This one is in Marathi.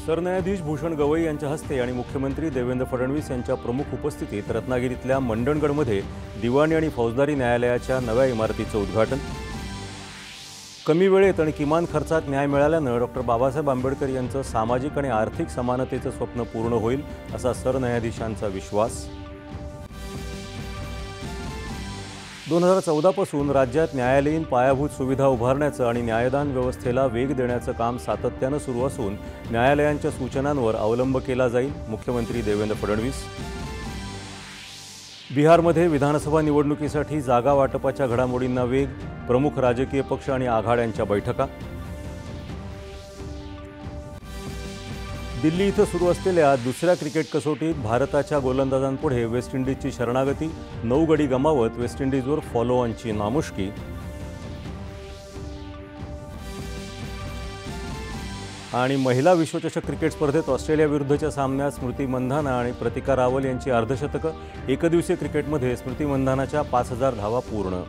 सरन्यायाधीश भूषण गवई यांच्या हस्ते आणि मुख्यमंत्री देवेंद्र फडणवीस यांच्या प्रमुख उपस्थितीत रत्नागिरीतल्या मंडणगडमध्ये दिवाणी आणि फौजदारी न्यायालयाच्या नव्या इमारतीचं उद्घाटन। कमी वेळेत आणि किमान खर्चात न्याय मिळाल्यानं डॉक्टर बाबासाहेब आंबेडकर यांचं सामाजिक आणि आर्थिक समानतेचं स्वप्न पूर्ण होईल असा सरन्यायाधीशांचा विश्वास। 2014 पासून राज्यात न्यायालयीन पायाभूत सुविधा उभारण्याचं आणि न्यायदान व्यवस्थेला वेग देण्याचं काम सातत्यानं सुरू असून न्यायालयांच्या सूचनांवर अवलंब केला जाईल, मुख्यमंत्री देवेंद्र फडणवीस। बिहारमध्ये विधानसभा निवडणुकीसाठी जागा वाटपाच्या घडामोडींना वेग, प्रमुख राजकीय पक्ष आणि आघाड्यांच्या बैठका। दिल्ली इथं सुरू असलेल्या दुसऱ्या क्रिकेट कसोटीत भारताच्या गोलंदाजांपुढे वेस्ट इंडीजची शरणागती, 9 गडी गमावत वेस्ट इंडीजवर फॉलो ऑनची नामुष्की। आणि महिला विश्वचषक क्रिकेट स्पर्धेत ऑस्ट्रेलियाविरुद्धच्या सामन्यात स्मृती मंधाना आणि प्रतिका रावल यांची अर्धशतकं। एकदिवसीय क्रिकेटमध्ये स्मृती मंधानाच्या 5000 धावा पूर्ण।